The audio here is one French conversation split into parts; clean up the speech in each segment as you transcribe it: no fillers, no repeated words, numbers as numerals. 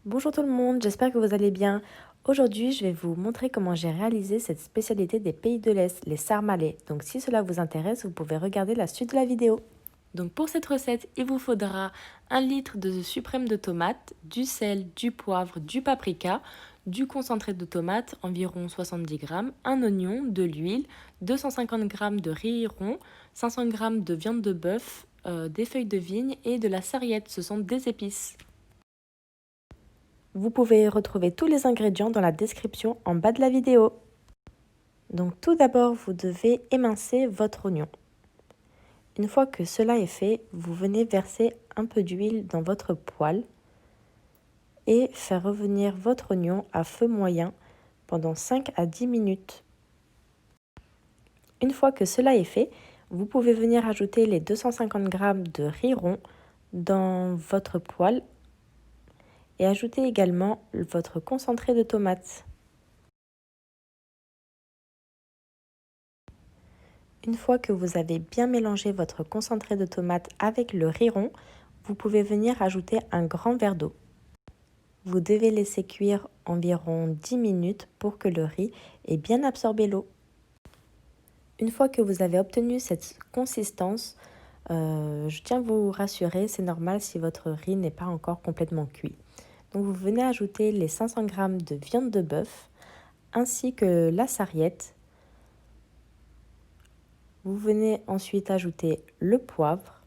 Bonjour tout le monde, j'espère que vous allez bien. Aujourd'hui, je vais vous montrer comment j'ai réalisé cette spécialité des pays de l'Est, les sarmalais. Donc si cela vous intéresse, vous pouvez regarder la suite de la vidéo. Donc pour cette recette, il vous faudra 1 litre de suprême de tomate, du sel, du poivre, du paprika, du concentré de tomate, environ 70 g, un oignon, de l'huile, 250 g de riz rond, 500 g de viande de bœuf, des feuilles de vigne et de la sarriette, ce sont des épices. Vous pouvez retrouver tous les ingrédients dans la description en bas de la vidéo. Donc tout d'abord, vous devez émincer votre oignon. Une fois que cela est fait, vous venez verser un peu d'huile dans votre poêle et faire revenir votre oignon à feu moyen pendant 5 à 10 minutes. Une fois que cela est fait, vous pouvez venir ajouter les 250 g de riz rond dans votre poêle et ajouter également votre concentré de tomate. Une fois que vous avez bien mélangé votre concentré de tomate avec le riz rond, vous pouvez venir ajouter un grand verre d'eau. Vous devez laisser cuire environ 10 minutes pour que le riz ait bien absorbé l'eau. Une fois que vous avez obtenu cette consistance, je tiens à vous rassurer, c'est normal si votre riz n'est pas encore complètement cuit. Donc vous venez ajouter les 500 g de viande de bœuf ainsi que la sarriette. Vous venez ensuite ajouter le poivre,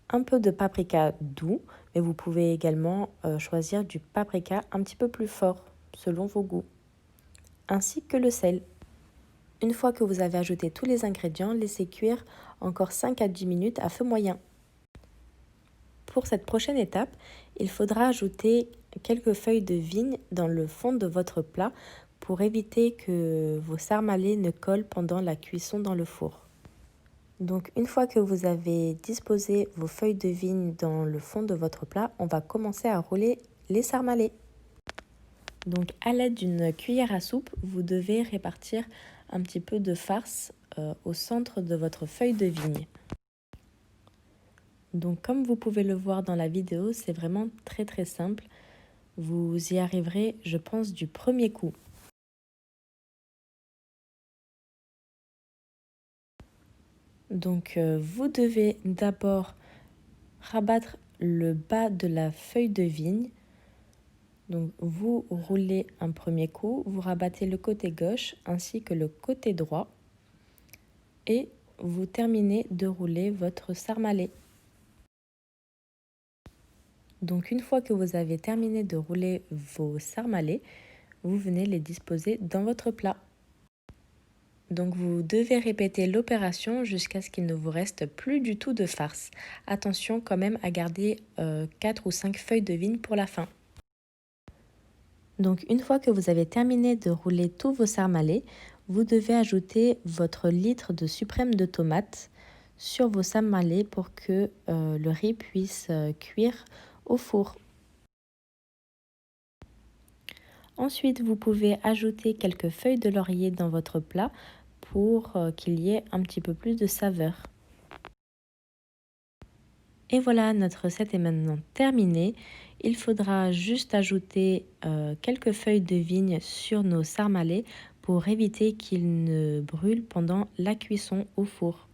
un peu de paprika doux, mais vous pouvez également choisir du paprika un petit peu plus fort selon vos goûts, ainsi que le sel. Une fois que vous avez ajouté tous les ingrédients, laissez cuire encore 5 à 10 minutes à feu moyen. Pour cette prochaine étape, il faudra ajouter quelques feuilles de vigne dans le fond de votre plat pour éviter que vos sarmalés ne collent pendant la cuisson dans le four. Donc une fois que vous avez disposé vos feuilles de vigne dans le fond de votre plat, on va commencer à rouler les sarmalés. Donc à l'aide d'une cuillère à soupe, vous devez répartir un petit peu de farce au centre de votre feuille de vigne. Donc comme vous pouvez le voir dans la vidéo, c'est vraiment très simple. Vous y arriverez, je pense, du premier coup. Donc vous devez d'abord rabattre le bas de la feuille de vigne. Donc vous roulez un premier coup, vous rabattez le côté gauche ainsi que le côté droit et vous terminez de rouler votre sarmalé. Donc une fois que vous avez terminé de rouler vos sarmalés, vous venez les disposer dans votre plat. Donc vous devez répéter l'opération jusqu'à ce qu'il ne vous reste plus du tout de farce. Attention quand même à garder 4 ou 5 feuilles de vigne pour la fin. Donc une fois que vous avez terminé de rouler tous vos sarmalés, vous devez ajouter votre litre de suprême de tomate sur vos sarmalés pour que le riz puisse cuire au four. Ensuite, vous pouvez ajouter quelques feuilles de laurier dans votre plat pour qu'il y ait un petit peu plus de saveur. Et voilà, notre recette est maintenant terminée. Il faudra juste ajouter quelques feuilles de vigne sur nos sarmalés pour éviter qu'ils ne brûlent pendant la cuisson au four.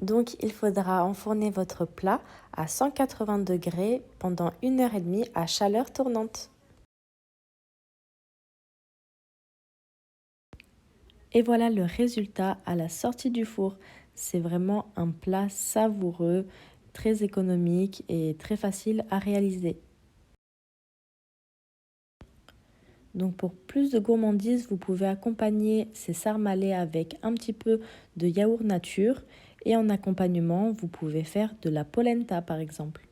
Donc il faudra enfourner votre plat à 180 degrés pendant 1h30 à chaleur tournante. Et voilà le résultat à la sortie du four. C'est vraiment un plat savoureux, très économique et très facile à réaliser. Donc pour plus de gourmandise, vous pouvez accompagner ces sarmalés avec un petit peu de yaourt nature et en accompagnement, vous pouvez faire de la polenta par exemple.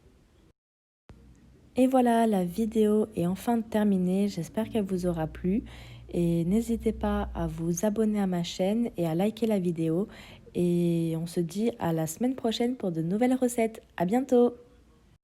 Et voilà, la vidéo est enfin terminée, j'espère qu'elle vous aura plu et n'hésitez pas à vous abonner à ma chaîne et à liker la vidéo et on se dit à la semaine prochaine pour de nouvelles recettes. À bientôt!